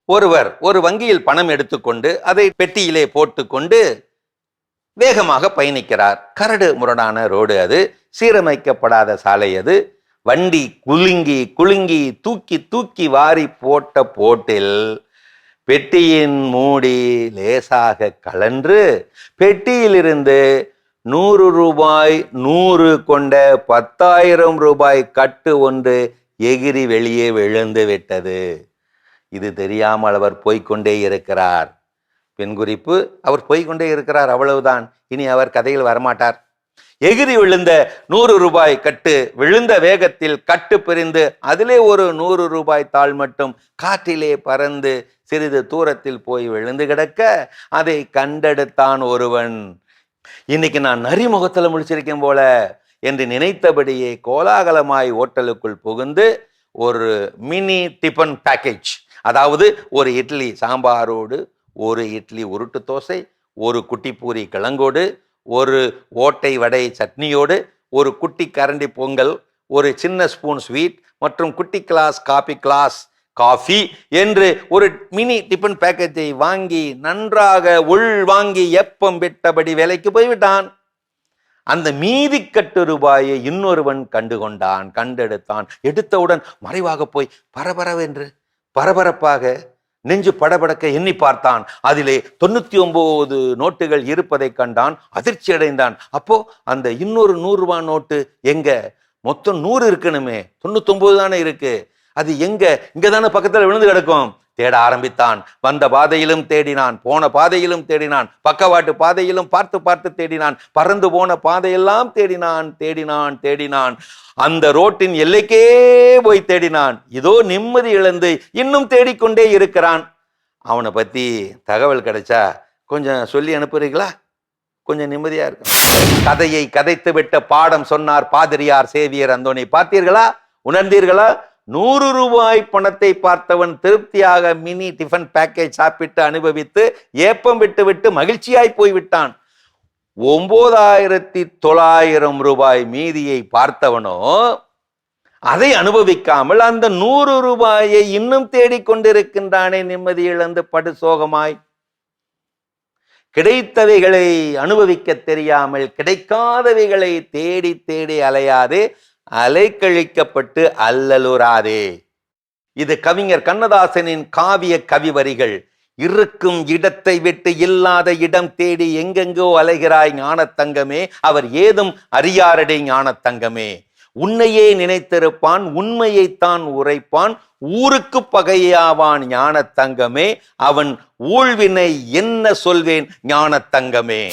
ஒருவர் ஒரு வங்கியில் பணம் எடுத்துக்கொண்டு அதை பெட்டியிலே போட்டுக்கொண்டு வேகமாக பயணிக்கிறார். கரடு முரடான ரோடு, அது சீரமைக்கப்படாத சாலை, அது வண்டி குலுங்கி குலுங்கி தூக்கி தூக்கி வாரி போட்ட போட்டில் பெட்டியின் மூடி லேசாக கழன்று பெட்டியிலிருந்து 100 ரூபாய் 100 கொண்ட 10,000 ரூபாய் கட்டு ஒன்று எகிரி வெளியே விழுந்து விட்டது. இது தெரியாமல் அவர் போய்கொண்டே இருக்கிறார். பெண் குறிப்பு, அவர் போய்கொண்டே இருக்கிறார், அவ்வளவுதான். இனி அவர் கதையில் வரமாட்டார். எகிரி விழுந்த 100 ரூபாய் கட்டு விழுந்த வேகத்தில் கட்டு பிரிந்து அதிலே ஒரு 100 ரூபாய் தாள் மட்டும் காற்றிலே பறந்து சிறிது தூரத்தில் போய் விழுந்து கிடக்க அதை கண்டெடுத்தான் ஒருவன். இன்னைக்கு நான் நரிமுகத்தில் முழிச்சிருக்கேன் போல என்று நினைத்தபடியே கோலாகலமாய் ஓட்டலுக்குள் புகுந்து ஒரு மினி டிபன் பேக்கேஜ், அதாவது ஒரு இட்லி சாம்பாரோடு, ஒரு இட்லி உருட்டு தோசை, ஒரு குட்டி பூரி கிழங்கோடு, ஒரு ஓட்டை வடை சட்னியோடு, ஒரு குட்டி கரண்டி பொங்கல், ஒரு சின்ன ஸ்பூன் ஸ்வீட் மற்றும் குட்டி கிளாஸ் காஃபி என்று ஒரு மினி டிபன் பேக்கேஜை வாங்கி நன்றாக உள் வாங்கி எப்பம் விட்டபடி வேலைக்கு போய்விட்டான். அந்த மீதி கட்டு ரூபாயை இன்னொருவன் கண்டுகொண்டான், கண்டெடுத்தான். எடுத்தவுடன் மறைவாக போய் பரபரப்பாக நெஞ்சு படபடக்க எண்ணி பார்த்தான். அதிலே 99 நோட்டுகள் இருப்பதை கண்டான். அதிர்ச்சி அடைந்தான். அப்போ அந்த இன்னொரு 100 ரூபாய் நோட்டு எங்க? மொத்தம் 100 இருக்கணுமே, 99 தானே இருக்கு. அது எங்க? இங்கதானே பக்கத்துல விழுந்து கிடக்கும். தேட ஆரம்பித்தான். வந்த பாதையிலும் தேடினான், போன பாதையிலும் தேடினான், பக்கவாட்டு பாதையிலும் பார்த்து தேடினான், பறந்து போன பாதையெல்லாம் தேடினான். அந்த ரோட்டின் எல்லைக்கே போய் தேடினான். இதோ நிம்மதி இழந்து இன்னும் தேடிக்கொண்டே இருக்கிறான். அவனை பத்தி தகவல் கிடைச்சா கொஞ்சம் சொல்லி அனுப்புறீங்களா? கொஞ்சம் நிம்மதியா இருக்கும். கதையை கதைத்து விட்ட பாடம் சொன்னார் பாதிரியார் சேவியர் அந்தோணி. பார்த்தீர்களா? உணர்ந்தீர்களா? 100 ரூபாய் பணத்தை பார்த்தவன் திருப்தியாக மினி டிஃபன் பேக்கேஜ் சாப்பிட்டு அனுபவித்து ஏப்பம் விட்டு மகிழ்ச்சியாய் போய்விட்டான். 9,900 ரூபாய் மீதியை பார்த்தவனோ அதை அனுபவிக்காமல் அந்த 100 ரூபாயை இன்னும் தேடிக்கொண்டிருக்கின்றானே, நிம்மதி இழந்து படுசோகமாய். கிடைத்தவைகளை அனுபவிக்க தெரியாமல் கிடைக்காதவைகளை தேடி அலையாதே, அலைக்கழிக்கப்பட்டு அல்லலுறாதே. இது கவிஞர் கண்ணதாசனின் காவிய கவிவரிகள். இருக்கும் இடத்தை விட்டு இல்லாத இடம் தேடி எங்கெங்கோ அலைகிறாய் ஞானத்தங்கமே, அவர் ஏதும் அறியாரடை ஞானத்தங்கமே. உன்னையே நினைத்திருப்பான், உண்மையைத்தான் உரைப்பான், ஊருக்கு பகையாவான் ஞானத்தங்கமே, அவன் ஊழ்வினை என்ன சொல்வேன் ஞானத்தங்கமே.